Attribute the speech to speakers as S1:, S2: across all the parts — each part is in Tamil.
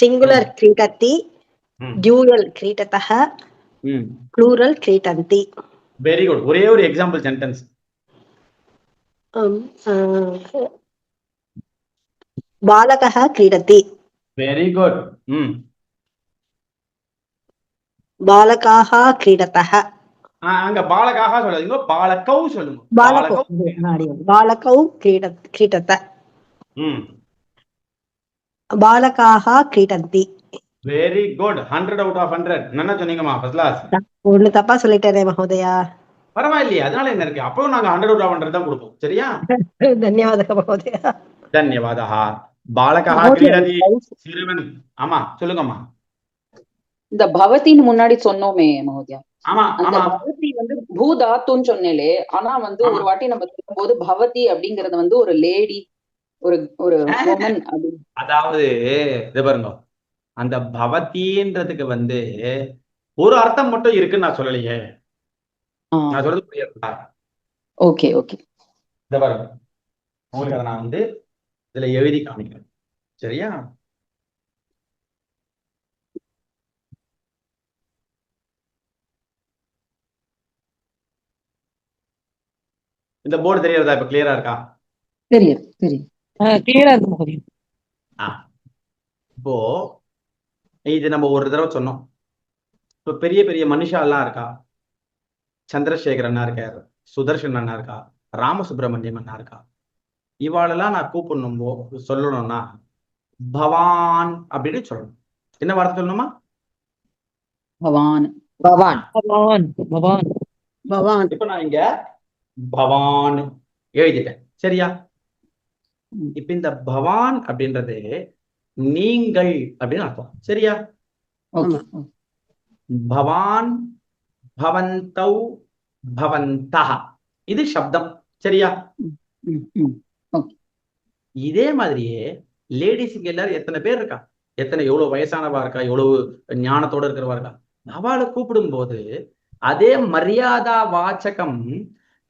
S1: सिंगुलर क्रीडति, ड्यूयल क्रीडतः, प्लूरल क्रीडन्ति.
S2: Very good. ஒரே ஒரு எக்ஸாம்பிள் சென்டென்ஸ்.
S1: बालकः क्रीडति.
S2: Very good.
S1: बालकाः क्रीडतः.
S2: அங்க பாலகாக சொல்லாதீங்க, பாலகௌ சொல்லுங்க.
S1: बालकौ क्रीडत. बालकाः क्रीडन्ति.
S2: Very good. 100 out of 100. என்ன சொன்னீங்கம்மா? First class.
S1: ஒன்னு தப்பா சொல்லிட்டேனே மகோதயா.
S2: பரவாயில்லையே, அதனால என்ன இருக்கு? அப்பவும் நாங்க 100 out of 100 தான் கொடுப்போம். சரியா?
S1: தன்யவாதः மகோதயா.
S2: தன்யவாதः. பாலகः क्रीडति, சிறுவன். ஆமா சொல்லுங்கம்மா.
S3: இந்த பவதின்னு முன்னாடி சொன்னோமே மகோதயா.
S2: ஆமா
S3: அந்த பவதி வந்து பூதாத்துன்னு சொன்னேலே, ஆனா வந்து ஒரு வாட்டி நம்ம சொல்லும்போது பவதி அப்படிங்கறது வந்து ஒரு லேடி, ஒரு woman.
S2: அதாவது இது பாருங்க, அந்த பவதின்றதுக்கு வந்து ஒரு அர்த்தம் மட்டும் இருக்குன்னு நான் சொல்லலையே. நான் சொல்றது புரியுதா?
S3: Okay okay.
S2: இத பாருங்க, உங்களுக்கு அதை நான் வந்து இதுல எழுதி காமிக்கிறேன். சரியா? இந்த போர்டு தெரியறதா? இப்ப கிளியரா இருக்கா?
S3: தெரியும் தெரியும்,
S4: கிளியரா இருக்கு.
S2: இப்போ இது நம்ம ஒரு தடவை சொன்னோம். இப்போ பெரிய பெரிய மனுஷா எல்லாம் இருக்கா. சந்திரசேகர் அண்ணா இருக்கார், சுதர்ஷன் அண்ணா இருக்கா, ராமசுப்ரமணியம் அண்ணா இருக்கா. இவாளெல்லாம் நான் கூப்பிடணும் சொல்லணும்னா பவான் அப்படின்னு சொல்லணும். என்ன வார்த்தை சொல்லணுமா?
S3: பவான்
S4: பவான் பவான் பவான்
S1: பவான்.
S2: இப்ப நான் இங்க பவான் எழுதிட்டேன். சரியா? இப்ப இந்த பவான் அப்படின்றது நீங்கள் அப்படின்னு அர்த்தம். சரியா? பவான், பவந்தௌ, பவந்தஹ, இது சப்தம். சரியா? இதே மாதிரியே லேடிஸுக்கு எல்லாரும் எத்தனை பேர் இருக்கா, எவ்வளவு வயசானவா இருக்கா, எவ்வளவு ஞானத்தோட இருக்கிறவா இருக்கா, அவளை கூப்பிடும் போது அதே மரியாதா வாச்சகம்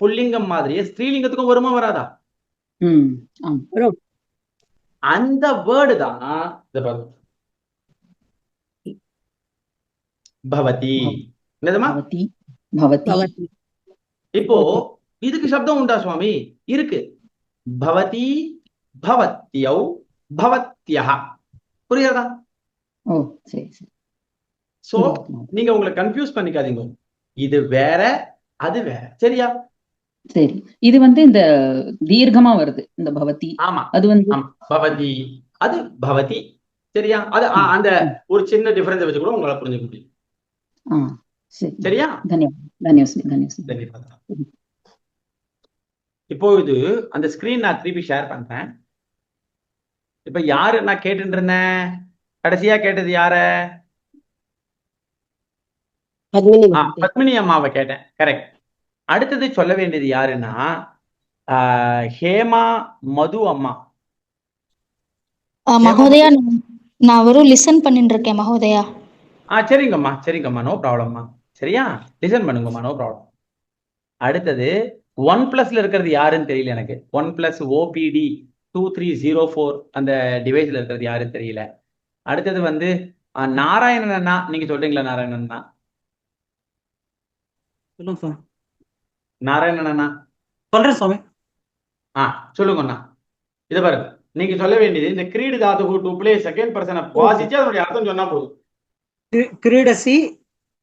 S2: புல்லிங்கம் மாதிரியே ஸ்திரீலிங்கத்துக்கும் வருமா வராதா? அந்த வேர்டு தான் பவதி. என்னதுமா? இப்போ இதுக்கு சப்தம் உண்டா சுவாமி? இருக்கு. பவதி, பவத்யௌ, பவத்யஹ. புரியுதா? சோ நீங்க உங்களை கன்ஃபியூஸ் பண்ணிக்காதீங்க. இது வேற, அது வேற. சரியா?
S3: சரி. இது வந்து இந்த தீர்க்கமா வருது இந்த பவதி.
S2: ஆமா,
S3: அது வந்து
S2: பவதி, அது பவதி. சரியா? அது அந்த ஒரு சின்ன டிஃபரன்ஸ் வச்சு கூட உங்களால புரிஞ்சுக்க முடியும். சரியா? தன்யவாதம். இப்போ இது அந்த ஸ்கிரீன் நான் திருப்பி ஷேர் பண்றேன். இப்ப யாரு நான் கேட்டு இருந்தேன்? கடைசியா கேட்டது யார? பத்மினி அம்மாவை கேட்டேன். கரெக்ட். அடுத்தது சொல்ல வேண்டியது யாருன்னா ஹேமா மது அம்மா.
S5: மகோதயா, நான் வெறும் லிசன் பண்ணிட்டு இருக்கேன் மகோதயா.
S2: சரிங்கம்மா சரிங்கம்மா, நோ ப்ராப்ளம்மா. சரியா? லிசன் பண்ணுங்கம்மா, நோ ப்ராப்ளம். அடுத்தது 1+ இருக்கிறது யாருன்னு தெரியல எனக்கு. 1+ OPD 2304 அந்த டிவைஸ்ல இருக்கிறது யாருன்னு தெரியல. அடுத்தது வந்து நாராயணன் அண்ணா, நீங்க சொல்றீங்களா? நாராயணன் அண்ணா
S4: சொல்லுங்க சார்.
S2: நாராயணன் அண்ணா
S4: சொல்றேன் சுவாமி.
S2: சொல்லுங்கண்ணா. இதை பாருங்க, நீங்க சொல்ல வேண்டியது இந்த கிரீடு தாது டு ப்ளே செகண்ட் பர்சனை வாசிச்சு அதனுடைய அர்த்தம் சொன்னா போதும்.
S4: கிரீடசி,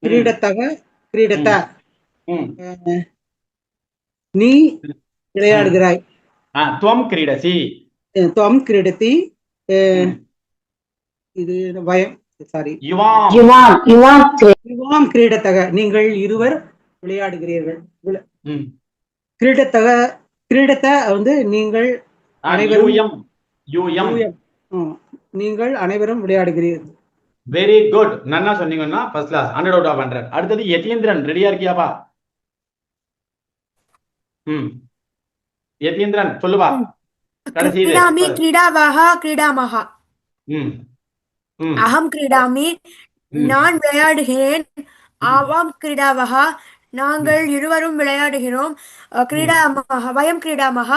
S4: கிரீடத்தக, கிரீடத்த. நீ விளையாடுகிறாய்.
S2: துவம் கிரீடசி,
S4: துவம் கிரீடதி. இது வயம், சாரி,
S2: யுவாம்,
S4: யுவாம் கிரீடத்தக, நீங்கள் இருவர் விளையாடுகிறீர்கள். கிரீடத்தக, கிரீடத்த வந்து நீங்கள் அனைவரும், நீங்கள் அனைவரும் விளையாடுகிறீர்கள்.
S2: Very good. நன்னா சொன்னீங்கன்னா ஃபர்ஸ்ட் கிளாஸ், 100 out of 100. அடுத்தது யதீந்திரன், ரெடியா இருக்கியாப்பா? யதீந்திரன் சொல்லுவா. கடைசி
S6: கிரீடாமி, கிரீடாவஹ, கிரீடாமஹ. அஹம் கிரீடாமி, நான் விளையாடுகிறேன். ஆவாம் கிரீடாவஹ, நாங்கள் இருவரும் விளையாடுகிறோம். கிரீடாமஹ, வயம் கிரீடாமஹ,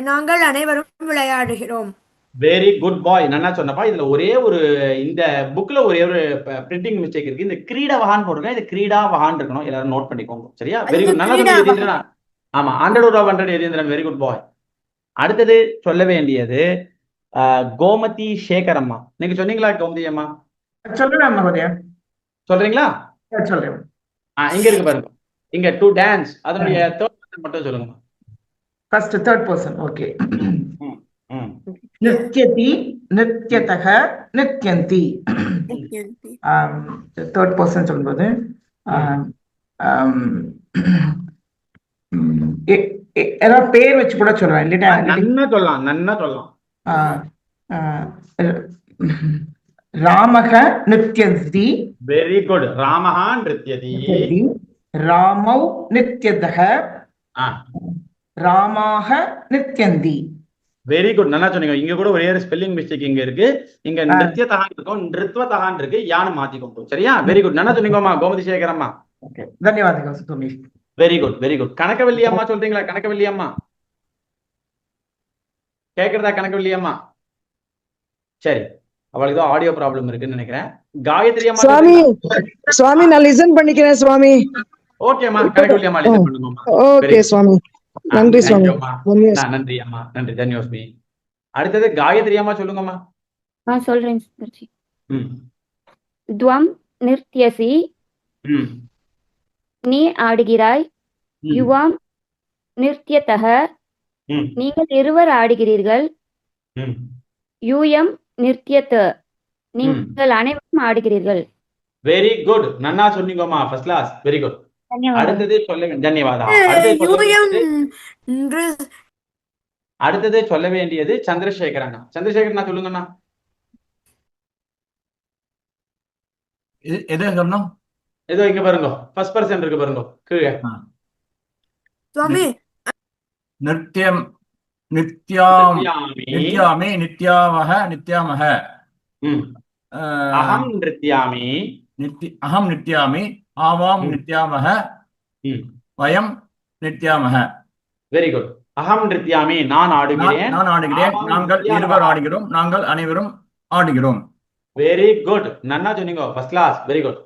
S6: நாங்கள் அனைவரும் விளையாடுகிறோம்.
S2: வெரி குட் பாய். நல்லா சொன்னப்பா. இதுல ஒரே ஒரு இந்த புக்ல ஒரே ஒரு பிரிண்டிங் மிஸ்டேக் இருக்கு. இந்த கிரீடவகான்னு போட்டிருக்கேன். இது கிரீடாவகான் இருக்கணும். எல்லாரும் நோட் பண்ணிக்கோங்க. சரியா? Very good. நல்லா சொன்னீங்க யதீந்திரன். ஆமா, 100/100 யதீந்திரன். வெரி குட் பாய். அடுத்தது சொல்ல வேண்டியது கோமதி சேகரம்மா. நீங்க சொன்னீங்களா கோமதி அம்மா?
S7: சொல்றேன் மகோதயா,
S2: சொல்றீங்களா?
S7: சொல்றேன்.
S2: இங்க இருக்கு பாருங்க. இங்க டு டான்ஸ் அதனுடைய தேர்ட் பர்சன் மட்டும் சொல்லுங்க.
S7: First third person. ஓகே.
S2: ம்.
S7: நித்யதி, நித்யதக, நித்யந்தி. தேர்ட் பர்சன் சொல்லும்போது ஏதாவது பேர் வச்சு கூட சொல்றேன் இல்லையா?
S2: நன்னா சொல்லலாம்.
S7: ராமக நித்யந்தி.
S2: Very good. ராமஹா நித்யதி.
S7: ராமௌ நித்யதக,
S2: ஆ,
S7: ராமாக நித்யந்தி.
S2: Very good. நல்லா சொன்னீங்க. இங்க கூட ஒரே ஒரு ஸ்பெல்லிங் மிஸ்டேக் இங்க இருக்கு. இங்க நித்யதகான் இருக்கும், நிருத்வதகான் இருக்கு. யானு மாத்திக்கோங்க. சரியா? Very good. நல்லா சொன்னீங்கம்மா கோமதி சேகரம்மா.
S7: ஓகே, ధన్యవాదాలు சுதோமி.
S2: Very good, very good. Kanagavalli அம்மா சொல்றீங்களா? கனகவல்லி அம்மா கேக்குறதா? கனகவல்லி அம்மா சரி, அவளுக்கு ஏதோ ஆடியோ ப்ராப்ளம் இருக்குன்னு நினைக்கிறேன். காயத்ரி அம்மா
S8: சுவாமி, சுவாமி நான் லிசன் பண்ணிக்கிறேன் சுவாமி.
S2: ஓகேம்மா, கனகவல்லி அம்மா லிசன் பண்ணுங்கம்மா.
S8: ஓகே சுவாமி, நன்றி சுவாமி.
S2: நன்றி அம்மா, நன்றி தன்யோஸ்மி. அடுத்தது காயத்ரி அம்மா சொல்லுங்கம்மா.
S9: சொல்றேன் சுந்தர்ஜி.
S2: ம்.
S9: துவம் நிர்த்யசி,
S2: ம்.
S9: நீ ஆடுகிறாய்.
S2: ம்.
S9: யுவாம் நிர்த்யதக,
S2: ம்.
S9: நீங்கள் இருவர் ஆடுகிறீர்கள்.
S2: ம்.
S9: யூயம் நிர்த்யத, நீங்கள் அனைவரும் ஆடுகிறீர்கள்.
S2: Very good. நன்னா சொன்னீங்கம்மா. First class. Very good. அடுத்தது சொல்ல தன்யவாதா. அடுத்தது சொல்ல வேண்டியது சந்திரசேகர் அண்ணா. சந்திரசேகர் அண்ணா சொல்லுங்கண்ணா.
S10: எது சொல்லணும்?
S2: ஏதோ இங்க பாருங்க, ஃபர்ஸ்ட் பர்சன் இருக்கு பாருங்க கீழே.
S6: சுவாமி,
S10: நித்யம், நித்யாம், நித்யாமி, நித்யாவஹ, நித்யாமஹ.
S2: அகம் நித்யாமி,
S10: அகம் நித்யாமி, ஆவாம் நித்யாமஹ, வயம் நித்யாமஹ.
S2: Very good. அகம் நித்யாமி, நான் ஆடுகிறேன்.
S10: நான் ஆடுகிறேன். நாங்கள் இருவர் ஆடுகிறோம். நாங்கள் அனைவரும் ஆடுகிறோம்.
S2: Very good. நன்னா சொன்னீங்க. First class. Very good.